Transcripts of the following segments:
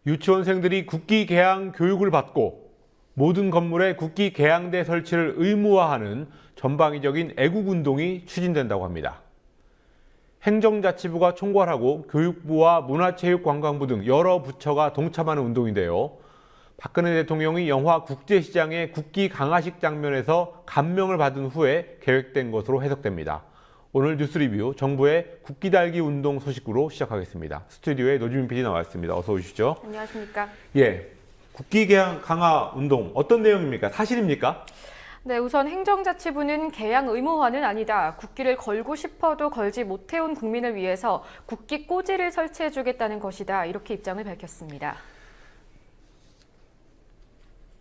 유치원생들이 국기 개양 교육을 받고 모든 건물에 국기 개양대 설치를 의무화하는 전방위적인 애국운동이 추진된다고 합니다. 행정자치부가 총괄하고 교육부와 문화체육관광부 등 여러 부처가 동참하는 운동인데요. 박근혜 대통령이 영화 국제시장의 국기 강화식 장면에서 감명을 받은 후에 계획된 것으로 해석됩니다. 오늘 뉴스리뷰 정부의 국기 달기 운동 소식으로 시작하겠습니다. 스튜디오에 노지민 PD 나와 있습니다. 어서 오시죠. 안녕하십니까. 예, 국기 개양 강화 운동 어떤 내용입니까? 사실입니까? 네, 우선 행정자치부는 개양 의무화는 아니다. 국기를 걸고 싶어도 걸지 못해온 국민을 위해서 국기 꽂이를 설치해주겠다는 것이다. 이렇게 입장을 밝혔습니다.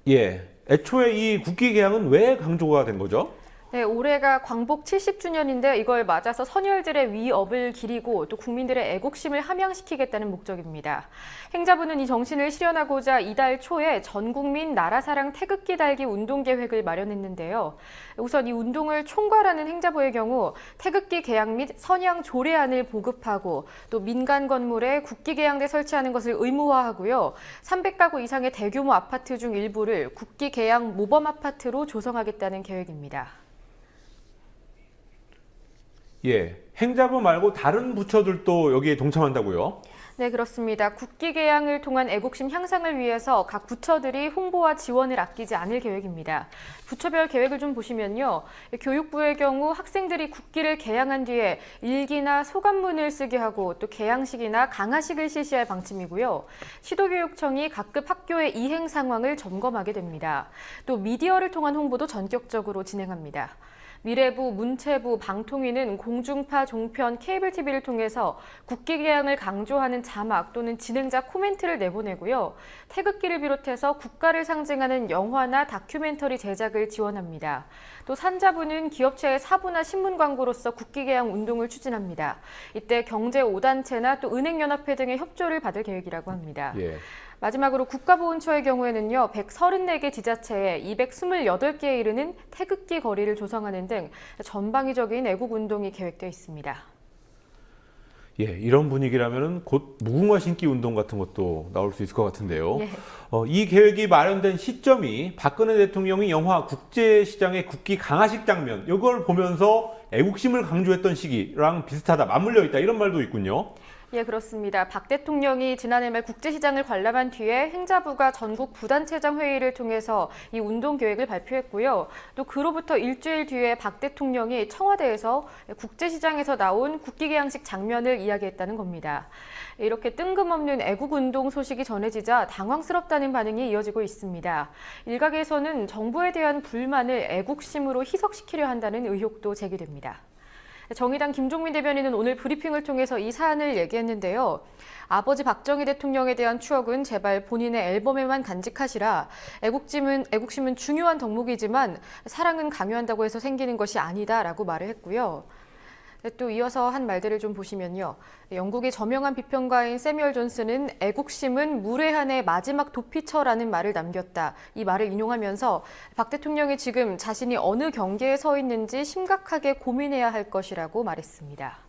예, 애초에 이 국기 개양은 왜 강조가 된 거죠? 네, 올해가 광복 70주년인데 이걸 맞아서 선열들의 위업을 기리고 또 국민들의 애국심을 함양시키겠다는 목적입니다. 행자부는 이 정신을 실현하고자 이달 초에 전국민 나라사랑 태극기 달기 운동 계획을 마련했는데요. 우선 이 운동을 총괄하는 행자부의 경우 태극기 개양 및 선양 조례안을 보급하고 또 민간 건물에 국기 개양대 설치하는 것을 의무화하고요. 300가구 이상의 대규모 아파트 중 일부를 국기 개양 모범 아파트로 조성하겠다는 계획입니다. 예, 행자부 말고 다른 부처들도 여기에 동참한다고요? 네, 그렇습니다. 국기 개양을 통한 애국심 향상을 위해서 각 부처들이 홍보와 지원을 아끼지 않을 계획입니다. 부처별 계획을 좀 보시면요. 교육부의 경우 학생들이 국기를 개양한 뒤에 일기나 소감문을 쓰게 하고 또 개양식이나 강화식을 실시할 방침이고요. 시도교육청이 각급 학교의 이행 상황을 점검하게 됩니다. 또 미디어를 통한 홍보도 전격적으로 진행합니다. 미래부, 문체부, 방통위는 공중파, 종편, 케이블 TV를 통해서 국기 개양을 강조하는 자막 또는 진행자 코멘트를 내보내고요. 태극기를 비롯해서 국가를 상징하는 영화나 다큐멘터리 제작을 지원합니다. 또 산자부는 기업체의 사부나 신문 광고로서 국기 개양 운동을 추진합니다. 이때 경제 5단체나 또 은행연합회 등의 협조를 받을 계획이라고 합니다. 예. 마지막으로 국가보훈처의 경우에는요, 134개 지자체에 228개에 이르는 태극기 거리를 조성하는 등 전방위적인 애국운동이 계획되어 있습니다. 예, 이런 분위기라면 곧 무궁화 신기 운동 같은 것도 나올 수 있을 것 같은데요. 예. 이 계획이 마련된 시점이 박근혜 대통령이 영화 국제시장의 국기 강화식 장면, 이걸 보면서 애국심을 강조했던 시기랑 비슷하다, 맞물려 있다, 이런 말도 있군요. 예, 그렇습니다. 박 대통령이 지난해 말 국제시장을 관람한 뒤에 행자부가 전국 부단체장 회의를 통해서 이 운동 계획을 발표했고요. 또 그로부터 일주일 뒤에 박 대통령이 청와대에서 국제시장에서 나온 국기 개양식 장면을 이야기했다는 겁니다. 이렇게 뜬금없는 애국운동 소식이 전해지자 당황스럽다는 반응이 이어지고 있습니다. 일각에서는 정부에 대한 불만을 애국심으로 희석시키려 한다는 의혹도 제기됩니다. 정의당 김종민 대변인은 오늘 브리핑을 통해서 이 사안을 얘기했는데요. 아버지 박정희 대통령에 대한 추억은 제발 본인의 앨범에만 간직하시라. 애국심은 중요한 덕목이지만 사랑은 강요한다고 해서 생기는 것이 아니다라고 말을 했고요. 또 이어서 한 말들을 좀 보시면요. 영국의 저명한 비평가인 세뮤얼 존슨은 애국심은 무례한의 마지막 도피처라는 말을 남겼다. 이 말을 인용하면서 박 대통령이 지금 자신이 어느 경계에 서 있는지 심각하게 고민해야 할 것이라고 말했습니다.